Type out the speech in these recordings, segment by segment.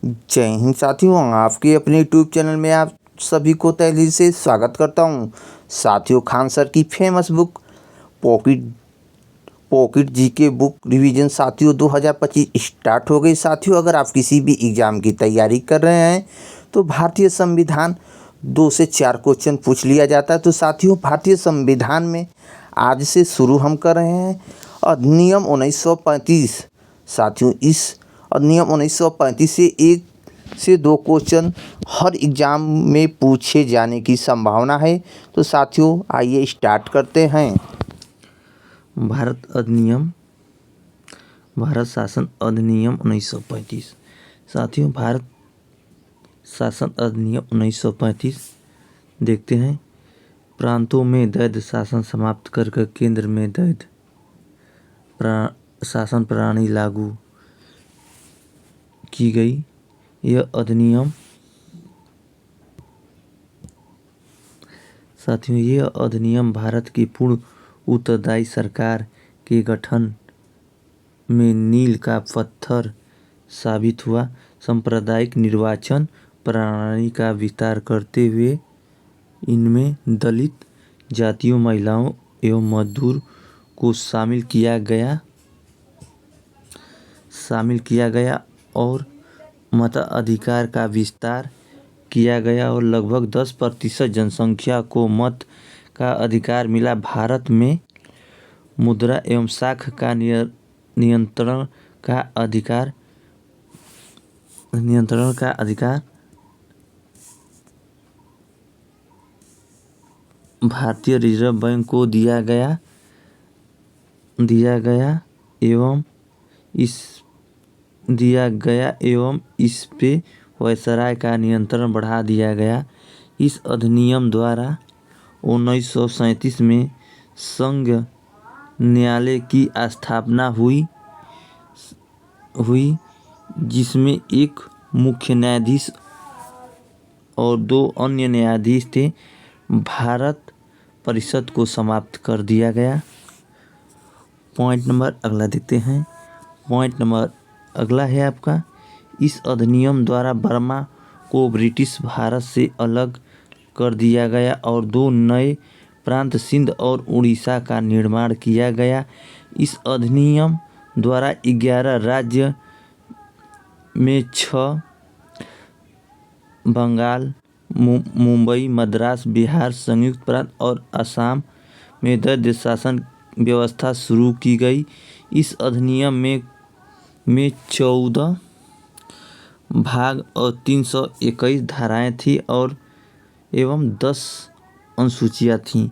जय हिंद साथियों, आपके अपने यूट्यूब चैनल में आप सभी को तहे दिल से स्वागत करता हूं। साथियों, खान सर की famous book pocket pocket GK book revision साथियों 2025 स्टार्ट हो गई। साथियों, अगर आप किसी भी एग्ज़ाम की तैयारी कर रहे हैं तो भारतीय संविधान 2 से 4 क्वेश्चन पूछ लिया जाता है। तो साथियों, भारतीय संविधान में आज से शुरू हम कर रहे हैं अधिनियम 1935। साथियों, इस अधिनियम 1935 से 1 से 2 क्वेश्चन हर एग्ज़ाम में पूछे जाने की संभावना है। तो साथियों, आइए स्टार्ट करते हैं। भारत शासन अधिनियम 1935। साथियों, भारत शासन अधिनियम 1935 देखते हैं। प्रांतों में द्वैध शासन समाप्त कर केंद्र में द्वैध शासन प्रणाली लागू की गई। यह अधिनियम भारत की पूर्ण उत्तरदायी सरकार के गठन में मील का पत्थर साबित हुआ। सांप्रदायिक निर्वाचन प्रणाली का विस्तार करते हुए इनमें दलित जातियों, महिलाओं एवं मजदूर को शामिल किया गया और मताधिकार का विस्तार किया गया और लगभग 10% जनसंख्या को मत का अधिकार मिला। भारत में मुद्रा एवं साख का नियंत्रण का अधिकार भारतीय रिजर्व बैंक को दिया गया एवं इस पे वायसराय का नियंत्रण बढ़ा दिया गया। इस अधिनियम द्वारा 1937 में संघ न्यायालय की स्थापना हुई, जिसमें एक मुख्य न्यायाधीश और 2 अन्य न्यायाधीश थे। भारत परिषद को समाप्त कर दिया गया। पॉइंट नंबर अगला देखते हैं। पॉइंट नंबर अगला है आपका, इस अधिनियम द्वारा बर्मा को ब्रिटिश भारत से अलग कर दिया गया और 2 नए प्रांत सिंध और उड़ीसा का निर्माण किया गया। इस अधिनियम द्वारा 11 राज्य में 6 बंगाल, मुंबई, मद्रास, बिहार, संयुक्त प्रांत और असम में द्वैध शासन व्यवस्था शुरू की गई। इस अधिनियम में 14 भाग और 321 धाराएं थी और एवं 10 अनुसूचियां थीं।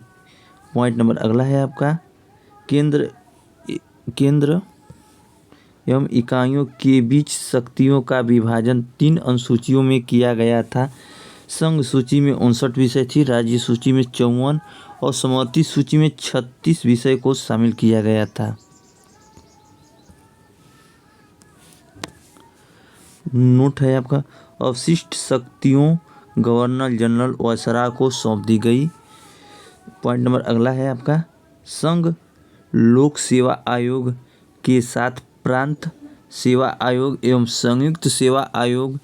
पॉइंट नंबर अगला है आपका, केंद्र एवं इकाइयों के बीच शक्तियों का विभाजन 3 अनुसूचियों में किया गया था। संघ सूची में 59 विषय थी, राज्य सूची में 54 और समवर्ती सूची में 36 विषय को शामिल किया गया था। नोट है आपका, अवशिष्ट शक्तियों गवर्नर जनरल वायसराय को सौंप दी गई। पॉइंट नंबर अगला है आपका, संघ लोक सेवा आयोग के साथ प्रांत सेवा आयोग एवं संयुक्त सेवा आयोग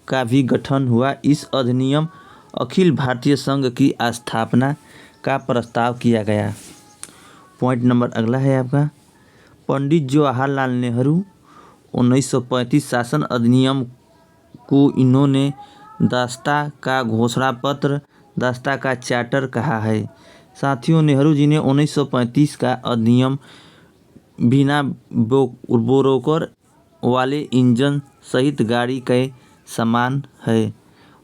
का भी गठन हुआ। इस अधिनियम अखिल भारतीय संघ की स्थापना का प्रस्ताव किया गया। पॉइंट नंबर अगला है आपका, पंडित जवाहरलाल नेहरू 1935 शासन अधिनियम को इन्होंने दास्ता का घोषणा पत्र, दास्ता का चार्टर कहा है। साथियों, नेहरू जी ने 1935 का अधिनियम बिना बोरोकर वाले इंजन सहित गाड़ी के समान है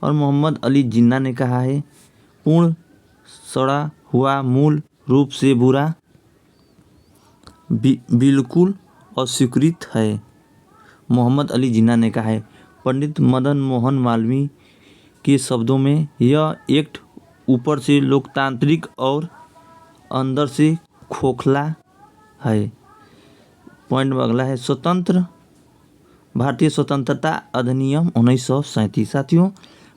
और मोहम्मद अली जिन्ना ने कहा है, पूर्ण सड़ा हुआ मूल रूप से बुरा, बिल्कुल अस्वीकृत है। मोहम्मद अली जिन्ना ने कहा है। पंडित मदन मोहन मालवीय के शब्दों में, यह एक्ट ऊपर से लोकतांत्रिक और अंदर से खोखला है। पॉइंट अगला है, भारतीय स्वतंत्रता अधिनियम 1937। साथियों,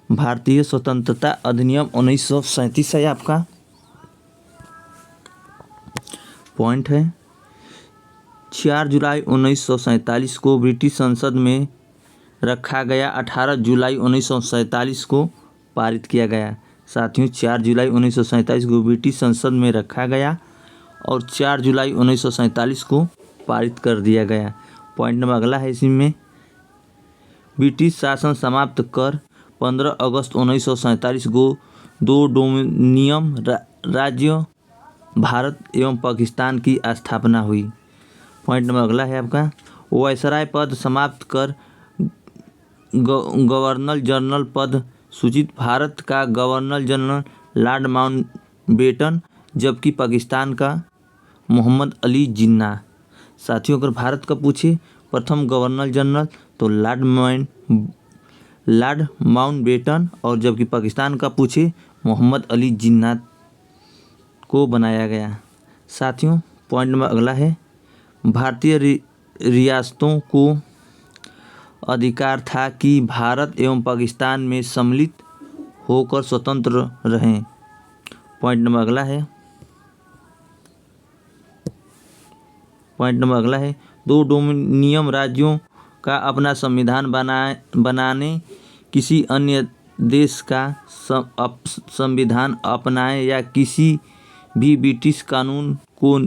भारतीय स्वतंत्रता अधिनियम 1937 है आपका। पॉइंट है, 4 जुलाई 1947 को ब्रिटिश संसद में रखा गया। 18 जुलाई 1947 को पारित किया गया। साथियों 4 जुलाई 1947 को ब्रिटिश संसद में रखा गया और 4 जुलाई 1947 को पारित कर दिया गया। पॉइंट नंबर अगला है इसमें, ब्रिटिश शासन समाप्त कर 15 अगस्त 1947 को 2 डोमिनियन राज्य भारत एवं पाकिस्तान की स्थापना हुई। पॉइंट नंबर अगला है आपका, वायसराय पद समाप्त कर गवर्नर जनरल पद सूचित। भारत का गवर्नर जनरल लॉर्ड माउंटबेटन, जबकि पाकिस्तान का मोहम्मद अली जिन्ना। साथियों अगर भारत का पूछे प्रथम गवर्नर जनरल तो लॉर्ड माउंटबेटन, और जबकि पाकिस्तान का पूछे मोहम्मद अली जिन्ना को बनाया गया। साथियों पॉइंट नंबर अगला है, भारतीय रियासतों को अधिकार था कि भारत एवं पाकिस्तान में सम्मिलित होकर स्वतंत्र रहें। पॉइंट नंबर अगला है, 2 डोमिनियन राज्यों का अपना संविधान बनाने, किसी अन्य देश का संविधान अपनाए या किसी भी ब्रिटिश कानून को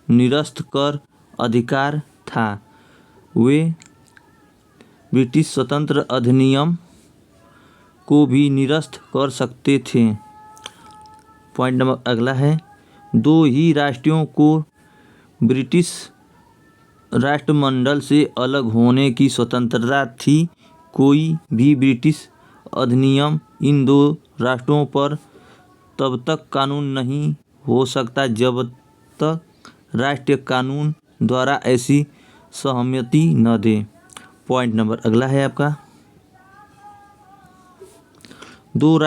निरस्त कर अधिकार था। वे ब्रिटिश स्वतंत्र अधिनियम को भी निरस्त कर सकते थे। पॉइंट नंबर अगला है, 2 ही राष्ट्रों को ब्रिटिश राष्ट्रमंडल से अलग होने की स्वतंत्रता थी। कोई भी ब्रिटिश अधिनियम इन 2 राष्ट्रों पर तब तक कानून नहीं हो सकता जब तक राष्ट्रीय कानून द्वारा ऐसी सहमति न दे। पॉइंट नंबर अगला है आपका, 2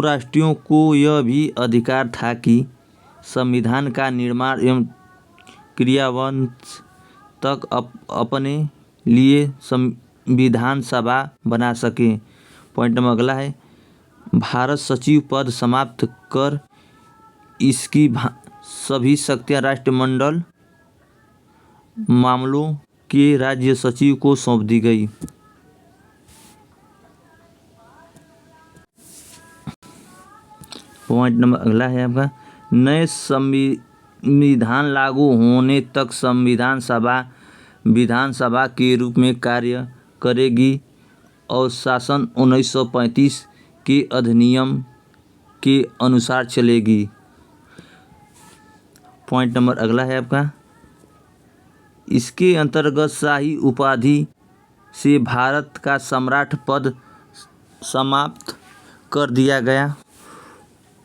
राष्ट्रों को यह भी अधिकार था कि संविधान का निर्माण एवं क्रियान्वयन तक अपने लिए संविधान सभा बना सके। पॉइंट नंबर अगला है, भारत सचिव पद समाप्त कर इसकी सभी शक्तियां राष्ट्रमंडल मामलों के राज्य सचिव को सौंप दी गई। पॉइंट नंबर अगला है आपका, नए संविधान लागू होने तक संविधान सभा विधानसभा के रूप में कार्य करेगी और शासन 1935 के अधिनियम के अनुसार चलेगी। पॉइंट नंबर अगला है आपका, इसके अंतर्गत शाही उपाधि से भारत का सम्राट पद समाप्त कर दिया गया।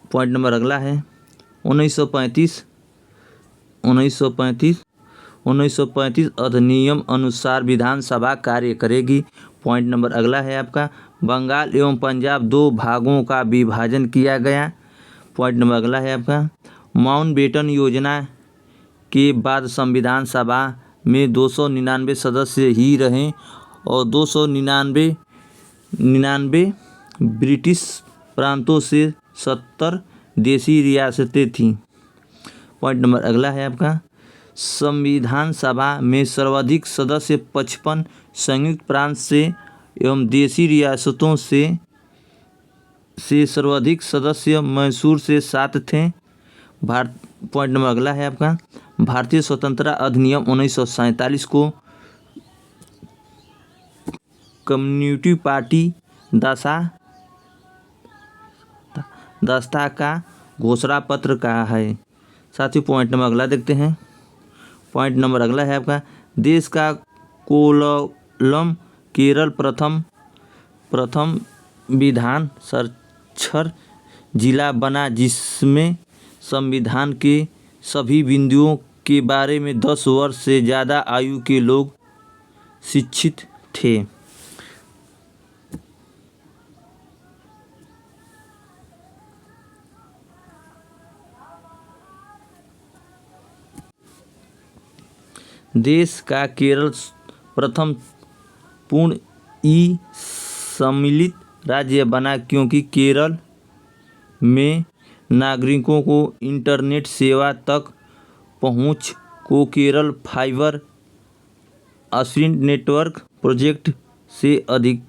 पॉइंट नंबर अगला है, 1935 अधिनियम अनुसार विधानसभा कार्य करेगी। पॉइंट नंबर अगला है आपका, बंगाल एवं पंजाब 2 भागों का विभाजन किया गया। पॉइंट नंबर अगला है आपका, माउंटबेटन योजना के बाद संविधान सभा में 299 सदस्य ही रहे और 299 ब्रिटिश प्रांतों से 70 देशी रियासतें थीं। पॉइंट नंबर अगला है आपका, संविधान सभा में सर्वाधिक सदस्य 55 संयुक्त प्रांत से एवं देशी रियासतों से सर्वाधिक सदस्य मैसूर से 7 थे। पॉइंट नंबर अगला है आपका, भारतीय स्वतंत्रता अधिनियम 1947 को कम्युनिस्ट पार्टी दस्ता का घोषणा पत्र कहा है। साथियों पॉइंट नंबर अगला देखते हैं। पॉइंट नंबर अगला है आपका, देश का कोल्लम केरल प्रथम विधान साक्षर जिला बना जिसमें संविधान के सभी बिंदुओं के बारे में 10 वर्ष से ज़्यादा आयु के लोग शिक्षित थे। देश का केरल प्रथम पूर्ण सम्मिलित राज्य बना क्योंकि केरल में नागरिकों को इंटरनेट सेवा तक पहुंच को Kerala fibre optic network project से अधिक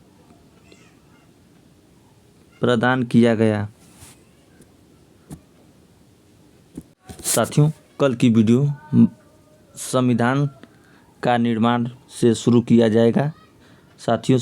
प्रदान किया गया। साथियों, कल की वीडियो संविधान का निर्माण से शुरू किया जाएगा। साथियों,